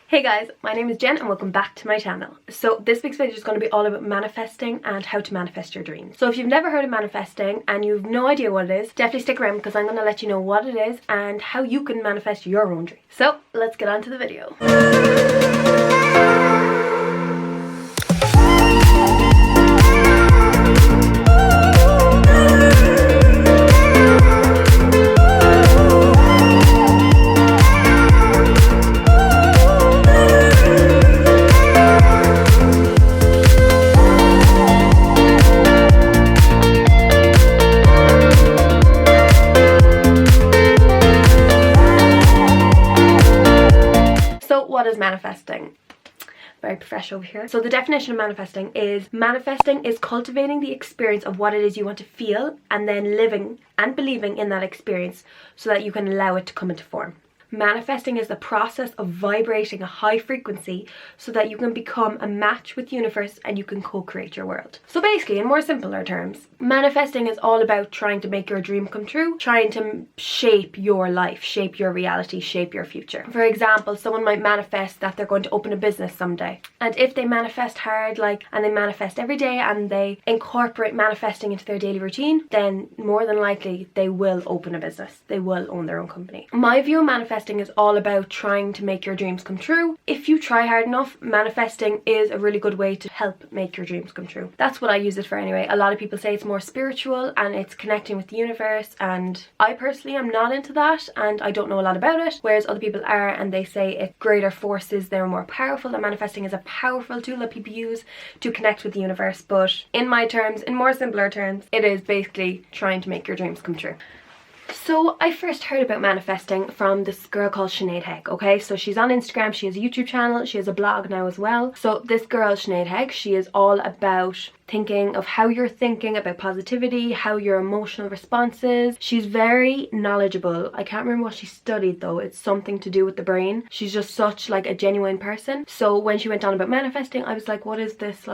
Hey guys, my name is Jen and welcome back to my channel. So this week's video is going to be all about manifesting and how to manifest your dreams. So if you've never heard of manifesting and you've no idea what it is, definitely stick around because I'm going to let you know what it is and how you can manifest your own dream. So let's get on to the video. What is manifesting? Very professional over here. So the definition of manifesting is cultivating the experience of what it is you want to feel and then living and believing in that experience so that you can allow it to come into form. Manifesting is the process of vibrating a high frequency so that you can become a match with the universe and you can co-create your world. So basically, in more simpler terms, manifesting is all about trying to make your dream come true, trying to shape your life, shape your reality, shape your future. For example, someone might manifest that they're going to open a business someday. And if they manifest hard, and they manifest every day and they incorporate manifesting into their daily routine, then more than likely they will open a business. They will own their own company. My view of manifesting is all about trying to make your dreams come true. If you try hard enough, manifesting is a really good way to help make your dreams come true. That's what I use it for anyway. A lot of people say it's more spiritual and it's connecting with the universe, and I personally am not into that and I don't know a lot about it, whereas other people are and they say it's greater forces, they're more powerful, and manifesting is a powerful tool that people use to connect with the universe. But in my terms, in more simpler terms, it is basically trying to make your dreams come true. So I first heard about manifesting from this girl called Sinead Hag, okay? So she's on Instagram, she has a YouTube channel, she has a blog now as well. So this girl, Sinead Hag, she is all about thinking of how you're thinking about positivity, how your emotional response is. She's very knowledgeable. I can't remember what she studied though. It's something to do with the brain. She's just such a genuine person. So when she went on about manifesting, I was like, what is this?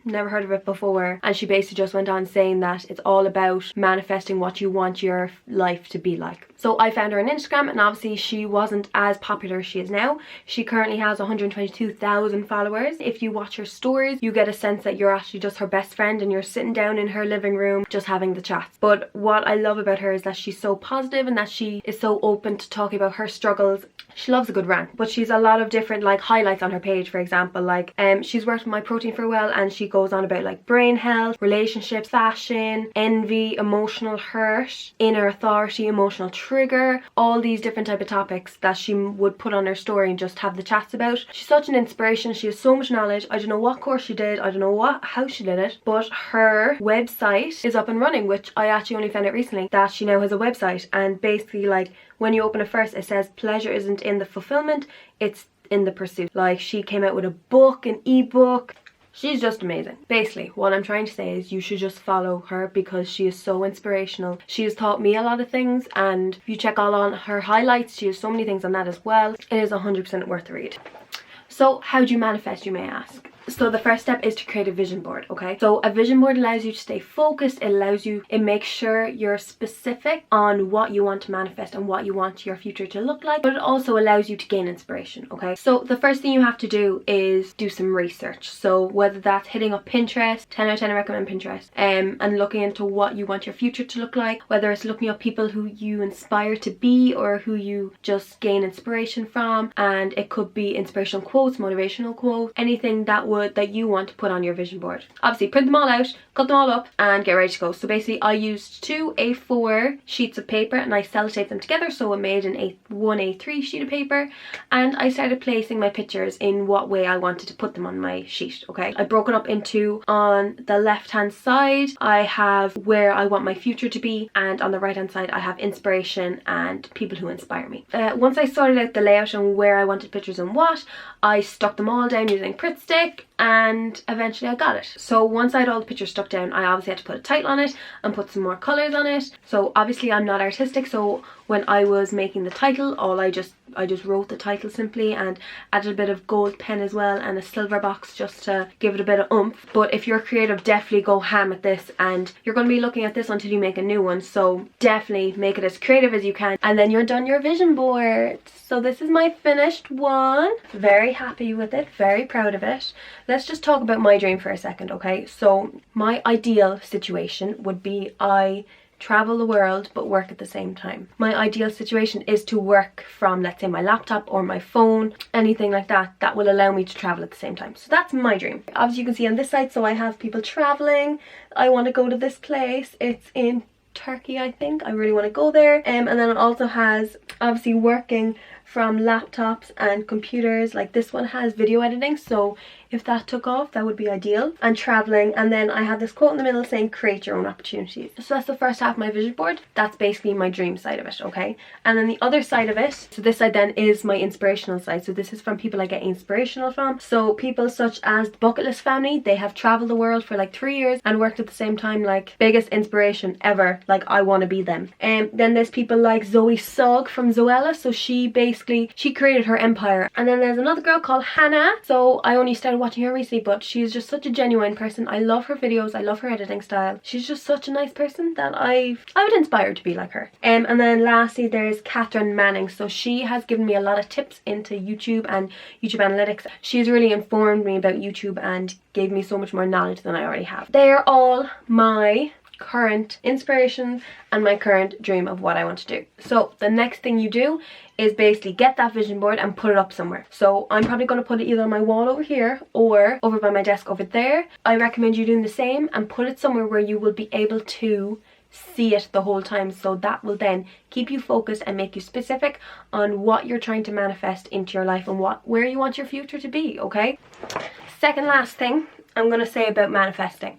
Never heard of it before. And she basically just went on saying that it's all about manifesting what you want your life to be like. So I found her on Instagram, and obviously she wasn't as popular as she is now. She currently has 122,000 followers. If you watch her stories, you get a sense that you're actually just her best friend and you're sitting down in her living room just having the chats. But what I love about her is that she's so positive and that she is so open to talking about her struggles. She loves a good rant, but she's a lot of different highlights on her page. For example, she's worked with My Protein for a while and she goes on about brain health, relationships, fashion, envy, emotional hurt, inner authority, emotional trigger, all these different type of topics that she would put on her story and just have the chats about. She's such an inspiration. She has so much knowledge. I don't know what course she did, I don't know how she did it, but her website is up and running, which I actually only found out recently that she now has a website. And basically when you open it first, it says pleasure isn't in the fulfillment, it's in the pursuit. She came out with a book, an ebook. She's just amazing. Basically, what I'm trying to say is you should just follow her because she is so inspirational. She has taught me a lot of things, and if you check all on her highlights, she has so many things on that as well. It is 100% worth the read. So how do you manifest, you may ask? So the first step is to create a vision board, okay? So a vision board allows you to stay focused. It makes sure you're specific on what you want to manifest and what you want your future to look like, but it also allows you to gain inspiration, okay? So the first thing you have to do is do some research. So whether that's hitting up Pinterest, 10 out of 10 I recommend Pinterest, and looking into what you want your future to look like, whether it's looking up people who you inspire to be or who you just gain inspiration from, and it could be inspirational quotes, motivational quotes, anything that you want to put on your vision board. Obviously print them all out, cut them all up and get ready to go. So basically I used 2 A4 sheets of paper and I sellotaped them together so it made one A3 sheet of paper, and I started placing my pictures in what way I wanted to put them on my sheet, okay? I broke it up into, on the left hand side I have where I want my future to be, and on the right hand side I have inspiration and people who inspire me. Once I sorted out the layout and where I wanted pictures and what, I stuck them all down using Pritt stick and eventually I got it. So once I had all the pictures stuck down, I obviously had to put a title on it and put some more colours on it. So obviously I'm not artistic, so when I was making the title, I just wrote the title simply and added a bit of gold pen as well and a silver box just to give it a bit of oomph. But if you're creative, definitely go ham at this, and you're going to be looking at this until you make a new one, so definitely make it as creative as you can, and then you're done your vision board. So this is my finished one. Very happy with it, very proud of it. Let's just talk about my dream for a second, okay? So my ideal situation would be I travel the world but work at the same time. My ideal situation is to work from, let's say, my laptop or my phone, anything like that that will allow me to travel at the same time. So that's my dream. Obviously you can see on this side, so I have people traveling. I want to go to this place. It's in Turkey, I think. I really want to go there. And then it also has obviously working from laptops and computers. Like this one has video editing, so if that took off, that would be ideal. And traveling. And then I have this quote in the middle saying create your own opportunities. So that's the first half of my vision board. That's basically my dream side of it, okay? And then the other side of it, so this side then is my inspirational side. So this is from people I get inspirational from. So people such as the Bucket List family, they have traveled the world for like 3 years and worked at the same time. Like biggest inspiration ever. Like I want to be them. And then there's people like Zoe Sugg from Zoella. So she created her empire. And then there's another girl called Hannah. So I only started watching her recently, but she's just such a genuine person. I love her videos. I love her editing style. She's just such a nice person that I would inspire to be like her. And then lastly, there's Catherine Manning. So she has given me a lot of tips into YouTube and YouTube analytics. She's really informed me about YouTube and gave me so much more knowledge than I already have. They're all my current inspiration and my current dream of what I want to do. So the next thing you do is basically get that vision board and put it up somewhere. So I'm probably going to put it either on my wall over here or over by my desk over there. I recommend you doing the same and put it somewhere where you will be able to see it the whole time, so that will then keep you focused and make you specific on what you're trying to manifest into your life and where you want your future to be, okay? Second last thing I'm going to say about manifesting.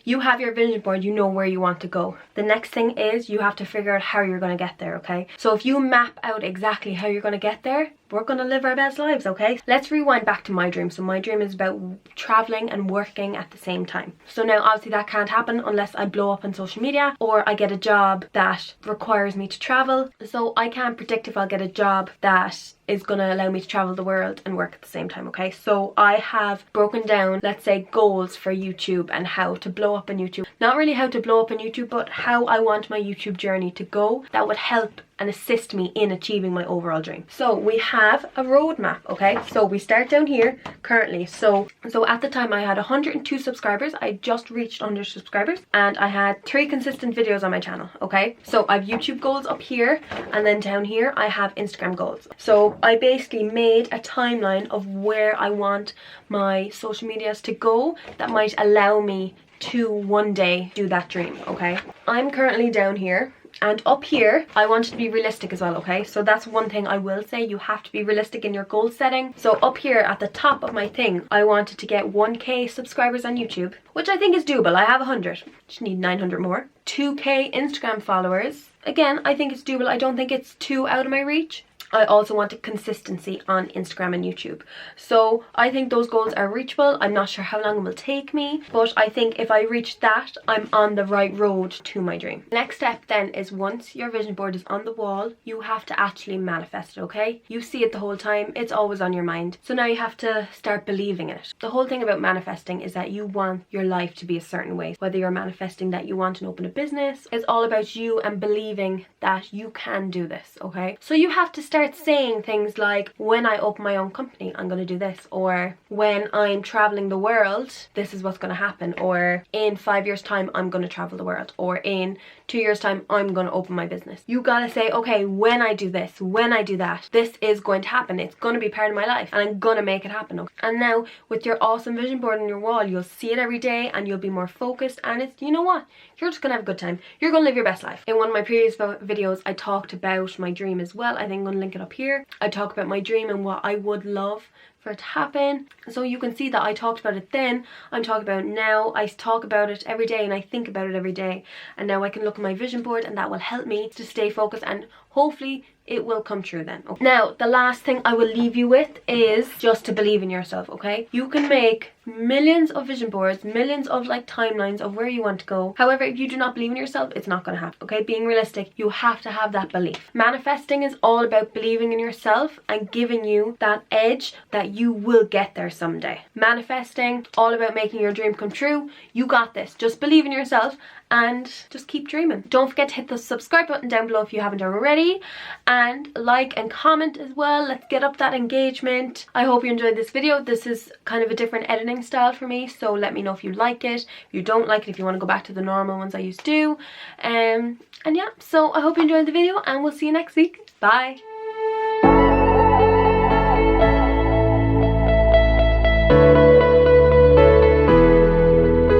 You have your vision board, you know where you want to go. The next thing is you have to figure out how you're going to get there, okay? So if you map out exactly how you're going to get there, we're going to live our best lives, okay? Let's rewind back to my dream. So my dream is about traveling and working at the same time. So now obviously that can't happen unless I blow up on social media or I get a job that requires me to travel. So I can't predict if I'll get a job that is going to allow me to travel the world and work at the same time, okay? So I have broken down, let's say, goals for YouTube and how to blow up on YouTube. Not really how to blow up on YouTube, but how I want my YouTube journey to go that would help and assist me in achieving my overall dream. So we have a roadmap, okay? So we start down here currently. So at the time I had 102 subscribers. I just reached 100 subscribers and I had 3 consistent videos on my channel, okay? So I have YouTube goals up here, and then down here I have Instagram goals. So I basically made a timeline of where I want my social medias to go that might allow me to one day do that dream, okay? I'm currently down here. And up here, I want it to be realistic as well, okay? So that's one thing I will say. You have to be realistic in your goal setting. So up here at the top of my thing, I wanted to get 1k subscribers on YouTube, which I think is doable. I have 100. Just need 900 more. 2k Instagram followers. Again, I think it's doable. I don't think it's too out of my reach. I also wanted consistency on Instagram and YouTube. So I think those goals are reachable. I'm not sure how long it will take me, but I think if I reach that, I'm on the right road to my dream. Next step then is once your vision board is on the wall, you have to actually manifest it, okay? You see it the whole time. It's always on your mind. So now you have to start believing in it. The whole thing about manifesting is that you want your life to be a certain way. Whether you're manifesting that you want to open a business, it's all about you and believing that you can do this, okay? So you have to start saying things like, when I open my own company, I'm going to do this, or when I'm traveling the world, this is what's going to happen, or in 5 years time I'm going to travel the world, or in 2 years time I'm going to open my business. You gotta say, okay, when I do this, when I do that, this is going to happen. It's going to be part of my life and I'm going to make it happen, okay? And now with your awesome vision board on your wall, you'll see it every day and you'll be more focused, and it's, you know what, you're just gonna have a good time. You're gonna live your best life. In one of my previous videos I talked about my dream as well. I think I'm gonna link it up here. I talk about my dream and what I would love for it to happen, so you can see that I talked about it then, I'm talking about it now. I talk about it every day and I think about it every day, and now I can look at my vision board and that will help me to stay focused, and hopefully it will come true then. Okay? Now, the last thing I will leave you with is just to believe in yourself, okay? You can make millions of vision boards, millions of like timelines of where you want to go. However, if you do not believe in yourself, it's not going to happen, okay? Being realistic, you have to have that belief. Manifesting is all about believing in yourself and giving you that edge that you will get there someday. Manifesting, all about making your dream come true. You got this. Just believe in yourself and just keep dreaming. Don't forget to hit the subscribe button down below if you haven't already, and like and comment as well. Let's get up that engagement. I hope you enjoyed this video. This is kind of a different editing style for me, so let me know if you like it, if you don't like it, if you want to go back to the normal ones I used to do. And yeah, so I hope you enjoyed the video and we'll see you next week. Bye.